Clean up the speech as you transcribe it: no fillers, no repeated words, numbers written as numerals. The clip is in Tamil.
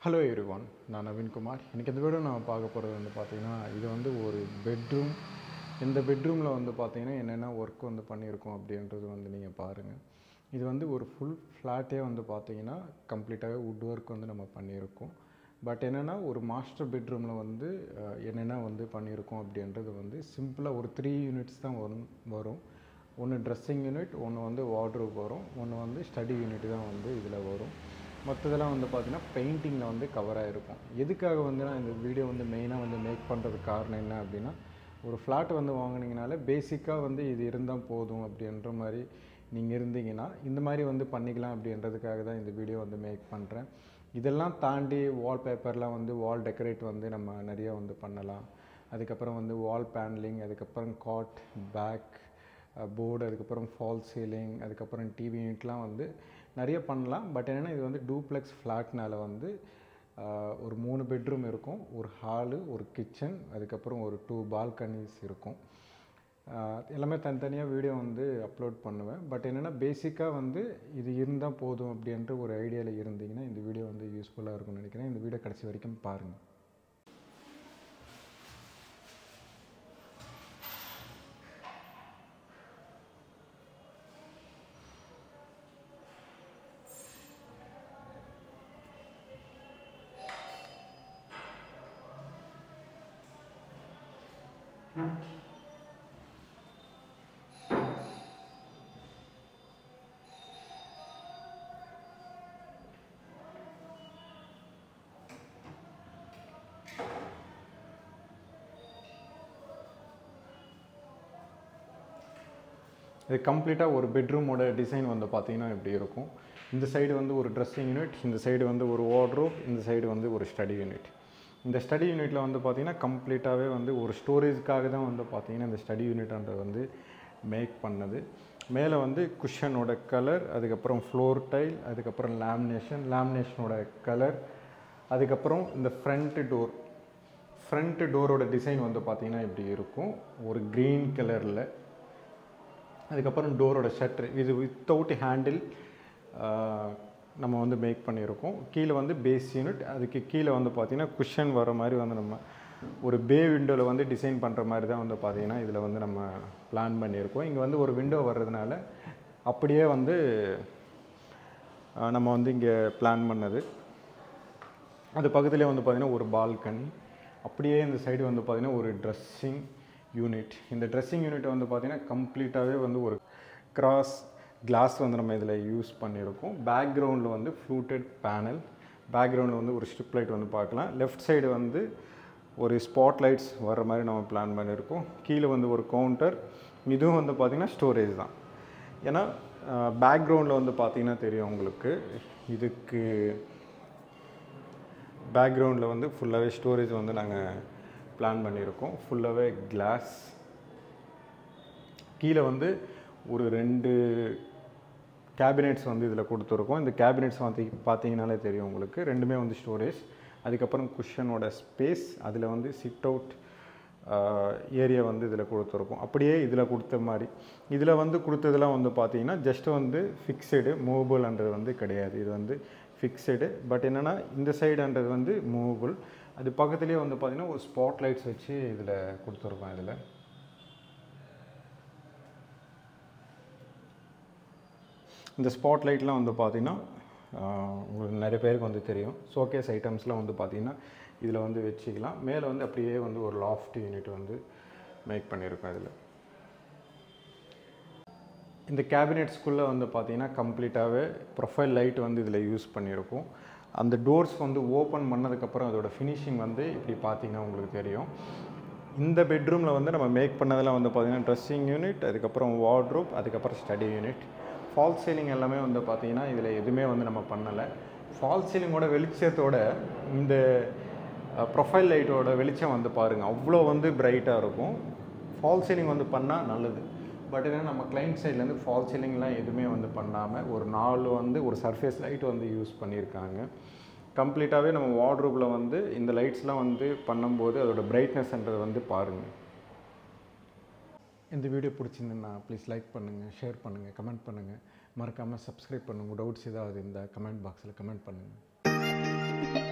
ஹலோ எவ்ரிவான், நான் நவீன்குமார். இன்றைக்கி இந்த வீடியோ நான் பார்க்க போகிறது வந்து பார்த்திங்கன்னா, இது வந்து ஒரு பெட்ரூம். இந்த பெட்ரூமில் வந்து பார்த்திங்கன்னா என்னென்ன ஒர்க் வந்து பண்ணியிருக்கோம் அப்படின்றது வந்து நீங்கள் பாருங்கள். இது வந்து ஒரு ஃபுல் ஃப்ளாட்டே வந்து பார்த்திங்கன்னா கம்ப்ளீட்டாகவே வுட் ஒர்க் வந்து நம்ம பண்ணியிருக்கோம். பட் என்னென்னா ஒரு மாஸ்டர் பெட்ரூமில் வந்து என்னென்ன வந்து பண்ணியிருக்கோம் அப்படின்றது வந்து சிம்பிளாக ஒரு 3 யூனிட்ஸ் தான் வரும். ஒன்று ட்ரெஸ்ஸிங் யூனிட், ஒன்று வந்து வார்ட்ரோப் வரும், ஒன்று வந்து ஸ்டடி யூனிட் தான் வந்து இதில் வரும். மற்றதெல்லாம் வந்து பார்த்திங்கன்னா பெயிண்டிங்கில் வந்து கவர் ஆகிருக்கும். எதுக்காக வந்து நான் இந்த வீடியோ வந்து மெயினாக வந்து மேக் பண்ணுறதுக்கு காரணம் என்ன அப்படின்னா, ஒரு ஃப்ளாட் வந்து வாங்கினீங்கனாலே பேசிக்காக வந்து இது இருந்தால் போதும் அப்படின்ற மாதிரி நீங்கள் இருந்தீங்கன்னா இந்த மாதிரி வந்து பண்ணிக்கலாம் அப்படின்றதுக்காக தான் இந்த வீடியோ வந்து மேக் பண்ணுறேன். இதெல்லாம் தாண்டி வால்பேப்பர்லாம் வந்து வால் டெக்கரேட் வந்து நம்ம நிறைய வந்து பண்ணலாம். அதுக்கப்புறம் வந்து வால் பேனலிங், அதுக்கப்புறம் காட் பேக் போர்டு, அதுக்கப்புறம் ஃபால் சீலிங், அதுக்கப்புறம் டிவி யூனிட்லாம் வந்து நிறைய பண்ணலாம். பட் என்னென்னா இது வந்து டூப்ளெக்ஸ் ஃப்ளாட்னால் வந்து ஒரு 3 பெட்ரூம் இருக்கும், ஒரு ஹாலு, ஒரு கிச்சன், அதுக்கப்புறம் ஒரு 2 பால்கனிஸ் இருக்கும். எல்லாமே தனித்தனியாக வீடியோ வந்து அப்லோட் பண்ணுவேன். பட் என்னென்னா பேசிக்காக வந்து இது இருந்தால் போதும் அப்படின்ற ஒரு ஐடியாவில் இருந்தீங்கன்னா இந்த வீடியோ வந்து யூஸ்ஃபுல்லாக இருக்கும்னு நினைக்கிறேன். இந்த வீடியோ கடைசி வரைக்கும் பாருங்கள். இது கம்ப்ளீட்டாக ஒரு பெட்ரூமோட டிசைன் வந்து பார்த்திங்கன்னா இப்படி இருக்கும். இந்த சைடு வந்து ஒரு ட்ரெஸ்ஸிங் யூனிட், இந்த சைடு வந்து ஒரு வார்ட்ரோப், இந்த சைடு வந்து ஒரு ஸ்டடி யூனிட். இந்த ஸ்டடி யூனிட்டில் வந்து பார்த்திங்கன்னா கம்ப்ளீட்டாகவே வந்து ஒரு ஸ்டோரேஜ்க்காக தான் வந்து பார்த்திங்கன்னா இந்த ஸ்டடி யூனிட்ன்றது வந்து மேக் பண்ணது. மேலே வந்து குஷனோட கலர், அதுக்கப்புறம் ஃப்ளோர் டைல், அதுக்கப்புறம் லேமினேஷனோட கலர், அதுக்கப்புறம் இந்த ஃப்ரண்ட் டோரோட டிசைன் வந்து பார்த்திங்கன்னா இப்படி இருக்கும், ஒரு க்ரீன் கலரில். அதுக்கப்புறம் டோரோட ஷட்டர் இது வித்தவுட் ஹேண்டில் நம்ம வந்து மேக் பண்ணியிருக்கோம். கீழே வந்து பேஸ் யூனிட், அதுக்கு கீழே வந்து பார்த்திங்கன்னா குஷன் வர மாதிரி வந்து நம்ம ஒரு பே விண்டோவில் வந்து டிசைன் பண்ணுற மாதிரி தான் வந்து பார்த்திங்கன்னா இதில் வந்து நம்ம பிளான் பண்ணியிருக்கோம். இங்கே வந்து ஒரு விண்டோ வர்றதுனால அப்படியே வந்து நம்ம வந்து இங்கே பிளான் பண்ணது. அது பக்கத்துலேயே வந்து பார்த்திங்கன்னா ஒரு பால்கனி, அப்படியே இந்த சைடு வந்து பார்த்திங்கன்னா ஒரு ட்ரெஸ்ஸிங் யூனிட். இந்த ட்ரெஸ்ஸிங் யூனிட் வந்து பார்த்திங்கன்னா கம்ப்ளீட்டாகவே வந்து ஒரு கிராஸ் கிளாஸ் வந்து நம்ம இதில் யூஸ் பண்ணியிருக்கோம். பேக்ரவுண்டில் வந்து ஃப்ளூட்டட் பேனல், பேக்ரவுண்டில் வந்து ஒரு ஸ்ட்ரிப் லைட் வந்து பார்க்கலாம். லெஃப்ட் சைடு வந்து ஒரு ஸ்பாட் லைட்ஸ் வர்ற மாதிரி நம்ம பிளான் பண்ணியிருக்கோம். கீழே வந்து ஒரு கவுண்டர், இதுவும் வந்து பார்த்திங்கன்னா ஸ்டோரேஜ் தான். ஏன்னா பேக்ரவுண்டில் வந்து பார்த்திங்கன்னா தெரியும் உங்களுக்கு, இதுக்கு பேக்ரவுண்டில் வந்து ஃபுல்லாகவே ஸ்டோரேஜ் வந்து நாங்கள் பிளான் பண்ணியிருக்கோம். ஃபுல்லாகவே கிளாஸ். கீழே வந்து ஒரு 2 கேபினெட்ஸ் வந்து இதில் கொடுத்துருக்கோம். இந்த கேபினெட்ஸ் வந்து பார்த்தீங்கனாலே தெரியும் உங்களுக்கு, ரெண்டுமே வந்து ஸ்டோரேஜ். அதுக்கப்புறம் குஷனோட ஸ்பேஸ், அதில் வந்து சிட் அவுட் ஏரியா வந்து இதில் கொடுத்துருக்கோம். அப்படியே இதில் கொடுத்த மாதிரி இதில் வந்து கொடுத்ததெல்லாம் வந்து பார்த்தீங்கன்னா ஜஸ்ட் வந்து ஃபிக்ஸடு, மூவபிள்ன்றது வந்து கிடையாது. இது வந்து ஃபிக்ஸடு. பட் என்னென்னா இந்த சைடுன்றது வந்து மூவபிள். அது பக்கத்துலேயே வந்து பார்த்திங்கன்னா ஒரு ஸ்பாட் லைட்ஸ் வச்சு இதில் கொடுத்துருக்கோம். இதில் இந்த ஸ்பாட் லைட்லாம் வந்து பார்த்திங்கன்னா உங்களுக்கு நிறைய பேருக்கு வந்து தெரியும். ஷோகேஸ் ஐட்டம்ஸ்லாம் வந்து பார்த்திங்கன்னா இதில் வந்து வச்சுக்கலாம். மேலே வந்து அப்படியே வந்து ஒரு லாஃப்ட் யூனிட் வந்து மேக் பண்ணியிருக்கோம். இதில் இந்த கேபினெட்ஸ்குள்ளே வந்து பார்த்திங்கன்னா கம்ப்ளீட்டாகவே ப்ரொஃபைல் லைட் வந்து இதில் யூஸ் பண்ணியிருக்கோம். அந்த டோர்ஸ் வந்து ஓப்பன் பண்ணதுக்கப்புறம் அதோட ஃபினிஷிங் வந்து இப்படி பார்த்திங்கன்னா உங்களுக்கு தெரியும். இந்த பெட்ரூமில் வந்து நம்ம மேக் பண்ணதெல்லாம் வந்து பார்த்திங்கன்னா ட்ரெஸ்ஸிங் யூனிட், அதுக்கப்புறம் வார்ட்ரோப், அதுக்கப்புறம் ஸ்டடி யூனிட். ஃபால் சீலிங் எல்லாமே வந்து பார்த்திங்கன்னா இதில் எதுவுமே வந்து நம்ம பண்ணலை. ஃபால் சீலிங்கோட வெளிச்சத்தோட இந்த ப்ரொஃபைல் லைட்டோட வெளிச்சம் வந்து பாருங்கள், அவ்வளோ வந்து பிரைட்டாக இருக்கும். ஃபால் சீலிங் வந்து பண்ணால் நல்லது. பட் என்னென்னா நம்ம கிளைண்ட் சைட்லேருந்து ஃபால் சீலிங்லாம் எதுவுமே வந்து பண்ணாமல் ஒரு 4 வந்து ஒரு சர்ஃபேஸ் லைட் வந்து யூஸ் பண்ணியிருக்காங்க. கம்ப்ளீட்டாகவே நம்ம வார்ட்ரோப்பில் வந்து இந்த லைட்ஸ்லாம் வந்து பண்ணும்போது அதோட பிரைட்னஸ்ன்றதை வந்து பாருங்கள். இந்த வீடியோ பிடிச்சிருந்துன்னா ப்ளீஸ் லைக் பண்ணுங்கள், ஷேர் பண்ணுங்கள், கமெண்ட் பண்ணுங்கள். மறக்காமல் சப்ஸ்கிரைப் பண்ணுங்கள். டவுட்ஸ் ஏதாவது இந்த கமெண்ட் பாக்ஸில் கமெண்ட் பண்ணுங்கள்.